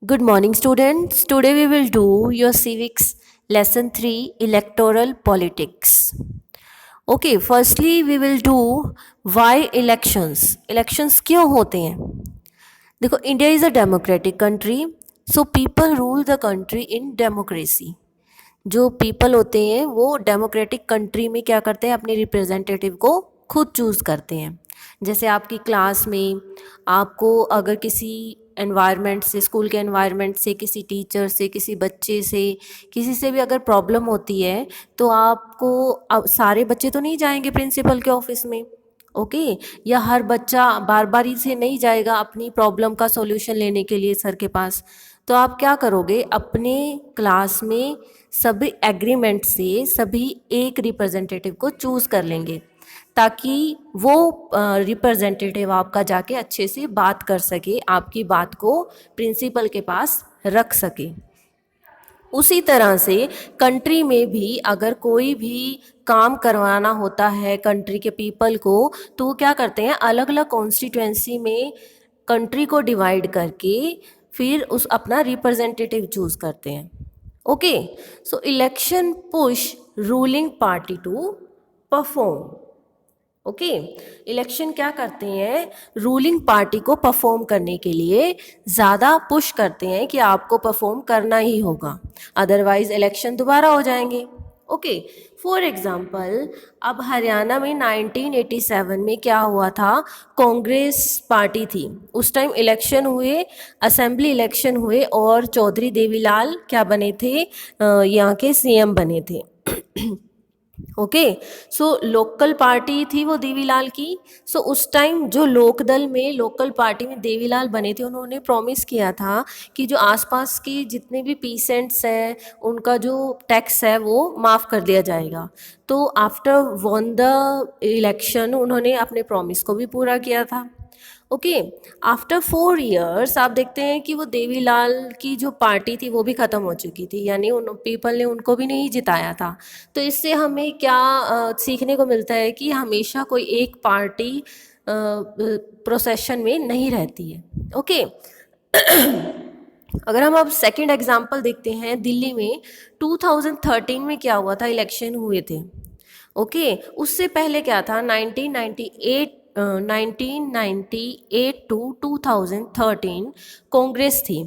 Good morning, students. Today we will do your civics lesson 3 electoral politics. Okay, firstly we will do why elections. Elections क्यों होते हैं? देखो, India is a democratic country, so people rule the country in democracy. जो people होते हैं वो democratic country में क्या करते हैं, अपने रिप्रेजेंटेटिव को खुद चूज़ करते हैं. जैसे आपकी क्लास में आपको अगर किसी एनवायरनमेंट से, स्कूल के एनवायरनमेंट से, किसी टीचर से, किसी बच्चे से, किसी से भी अगर प्रॉब्लम होती है तो आपको अब सारे बच्चे तो नहीं जाएंगे प्रिंसिपल के ऑफिस में. ओके, या हर बच्चा बार बार ही से नहीं जाएगा अपनी प्रॉब्लम का सॉल्यूशन लेने के लिए सर के पास. तो आप क्या करोगे, अपने क्लास में सभी एग्रीमेंट से सभी एक रिप्रेजेंटेटिव को चूज़ कर लेंगे ताकि वो रिप्रेजेंटेटिव आपका जाके अच्छे से बात कर सके, आपकी बात को प्रिंसिपल के पास रख सके. उसी तरह से कंट्री में भी अगर कोई भी काम करवाना होता है कंट्री के पीपल को, तो वो क्या करते हैं, अलग अलग कॉन्स्टिट्यूएंसी में कंट्री को डिवाइड करके फिर उस अपना रिप्रेजेंटेटिव चूज़ करते हैं. Okay, so election push ruling party to perform. Okay, election क्या करते हैं, रूलिंग पार्टी को परफॉर्म करने के लिए ज़्यादा पुश करते हैं कि आपको परफॉर्म करना ही होगा, अदरवाइज इलेक्शन दोबारा हो जाएंगे. ओके, फॉर एग्जांपल अब हरियाणा में 1987 में क्या हुआ था, कांग्रेस पार्टी थी उस टाइम, इलेक्शन हुए, असेंबली इलेक्शन हुए और चौधरी देवीलाल क्या बने थे, यहाँ के सीएम बने थे. ओके, सो लोकल पार्टी थी वो देवीलाल की. सो उस टाइम जो लोकदल में, लोकल पार्टी में देवीलाल बने थे, उन्होंने प्रॉमिस किया था कि जो आसपास के जितने भी पीसेंट्स हैं उनका जो टैक्स है वो माफ़ कर दिया जाएगा. तो आफ्टर वन द इलेक्शन उन्होंने अपने प्रॉमिस को भी पूरा किया था. ओके, आफ्टर 4 years आप देखते हैं कि वो देवीलाल की जो पार्टी थी वो भी ख़त्म हो चुकी थी, यानी उन पीपल ने उनको भी नहीं जिताया था. तो इससे हमें क्या सीखने को मिलता है कि हमेशा कोई एक पार्टी प्रोसेशन में नहीं रहती है. ओके, अगर हम अब सेकंड एग्जांपल देखते हैं, दिल्ली में 2013 में क्या हुआ था, इलेक्शन हुए थे. ओके, उससे पहले क्या था, 1998 टू 2013 कांग्रेस थी.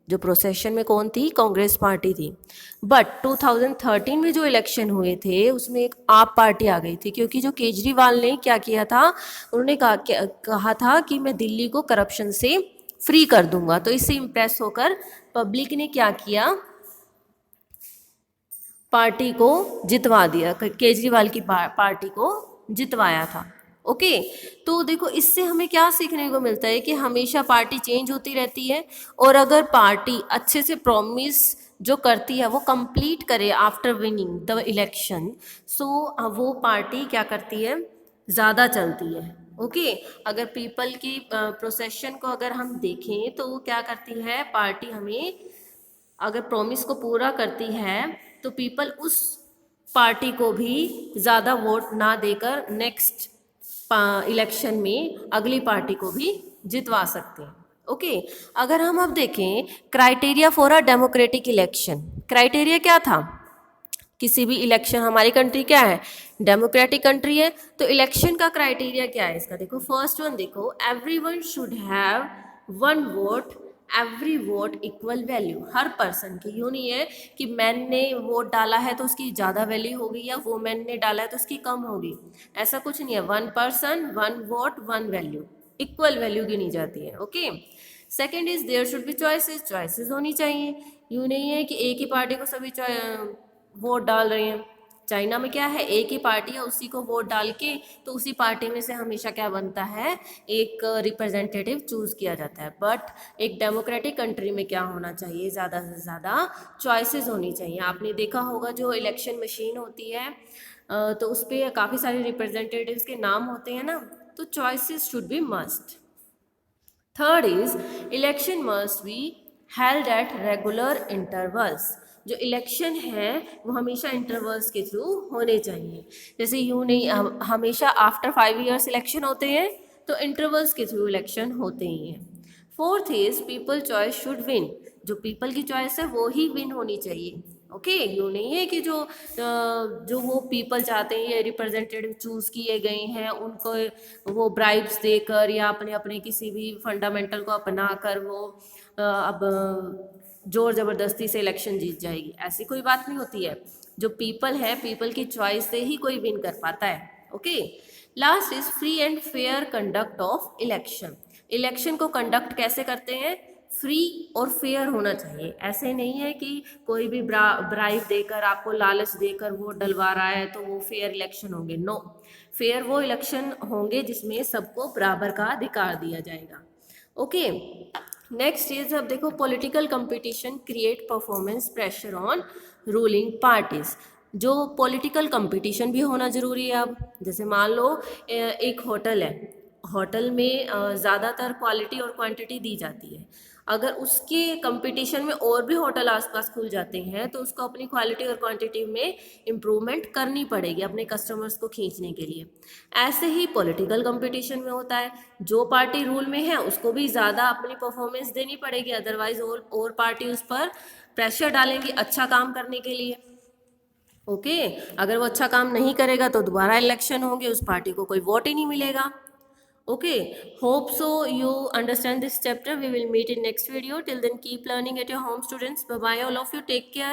जो प्रोसेशन में कौन थी, कांग्रेस पार्टी थी. बट 2013 में जो इलेक्शन हुए थे उसमें एक आप पार्टी आ गई थी, क्योंकि जो केजरीवाल ने क्या किया था, उन्होंने कहा था कि मैं दिल्ली को करप्शन से फ्री कर दूंगा. तो इससे इम्प्रेस होकर पब्लिक ने क्या किया, पार्टी को जितवा दिया, केजरीवाल की पार्टी को जितवाया था. ओके, तो देखो इससे हमें क्या सीखने को मिलता है कि हमेशा पार्टी चेंज होती रहती है, और अगर पार्टी अच्छे से प्रॉमिस जो करती है वो कंप्लीट करे आफ्टर विनिंग द इलेक्शन, सो वो पार्टी क्या करती है, ज़्यादा चलती है. ओके, अगर पीपल की प्रोसेशन को अगर हम देखें तो वो क्या करती है, पार्टी हमें अगर प्रॉमिस को पूरा करती है तो पीपल उस पार्टी को भी ज़्यादा वोट ना देकर नेक्स्ट इलेक्शन में अगली पार्टी को भी जितवा सकते हैं. ओके, अगर हम अब देखें criteria for a democratic election, criteria क्या था, किसी भी इलेक्शन, हमारी कंट्री क्या है, डेमोक्रेटिक कंट्री है, तो इलेक्शन का क्राइटेरिया क्या है इसका, देखो फर्स्ट वन देखो, everyone should have one vote, every vote equal value. Her person की, यूँ नहीं है कि मैन ने वोट डाला है तो उसकी ज़्यादा वैल्यू होगी या वुमेन ने डाला है तो उसकी कम होगी, ऐसा कुछ नहीं है. One person one vote one value, equal value गिनी जाती है. Okay, second is there should be choices, choices होनी चाहिए. यूँ नहीं है कि एक ही पार्टी को सभी वोट डाल रहे हैं. चाइना में क्या है, एक ही पार्टी है, उसी को वोट डाल के तो उसी पार्टी में से हमेशा क्या बनता है, एक रिप्रेजेंटेटिव चूज़ किया जाता है. बट एक डेमोक्रेटिक कंट्री में क्या होना चाहिए, ज़्यादा से ज़्यादा चॉइसेस होनी चाहिए. आपने देखा होगा जो इलेक्शन मशीन होती है तो उस पर काफ़ी सारे रिप्रेजेंटेटिव्स के नाम होते हैं ना, तो choices should be must. Third is election must be held at regular intervals. जो इलेक्शन है वो हमेशा इंटरवल्स के थ्रू होने चाहिए. जैसे यूँ नहीं हमेशा आफ्टर 5 years इलेक्शन होते हैं, तो इंटरवल्स के थ्रू इलेक्शन होते ही हैं. Fourth is people choice should win, जो पीपल की चॉइस है वो ही विन होनी चाहिए। ओके यूँ नहीं है कि जो वो पीपल चाहते हैं, ये रिप्रेजेंटेटिव चूज किए गए हैं, उनको वो ब्राइब्स देकर या अपने अपने किसी भी फंडामेंटल को अपना कर वो अब जोर ज़बरदस्ती से इलेक्शन जीत जाएगी, ऐसी कोई बात नहीं होती है। जो पीपल है, पीपल की चॉइस से ही कोई विन कर पाता है। Okay last is free and fair conduct of election. Election को कंडक्ट कैसे करते हैं? फ्री और फेयर होना चाहिए। ऐसे नहीं है कि कोई भी ब्राइब देकर, आपको लालच देकर वोट डलवा रहा है तो वो फेयर इलेक्शन होंगे। नो, फेयर वो इलेक्शन होंगे जिसमें सबको बराबर का अधिकार दिया जाएगा। ओके नेक्स्ट इज, अब देखो, political competition create performance pressure on ruling parties. जो पॉलिटिकल कंपटीशन भी होना ज़रूरी है। अब जैसे मान लो एक होटल है, होटल में ज़्यादातर क्वालिटी और क्वांटिटी दी जाती है। अगर उसके कंपटीशन में और भी होटल आसपास खुल जाते हैं तो उसको अपनी क्वालिटी और क्वांटिटी में इम्प्रूवमेंट करनी पड़ेगी अपने कस्टमर्स को खींचने के लिए। ऐसे ही पॉलिटिकल कंपटीशन में होता है, जो पार्टी रूल में है उसको भी ज़्यादा अपनी परफॉर्मेंस देनी पड़ेगी, अदरवाइज और पार्टी उस पर प्रेशर डालेंगी अच्छा काम करने के लिए। ओके अगर वो अच्छा काम नहीं करेगा तो दोबारा इलेक्शन होंगे, उस पार्टी को कोई वोट ही नहीं मिलेगा। Okay, hope so you understand this chapter. We will meet in next video. Till then, keep learning at your home, students. Bye bye, all of you. Take care.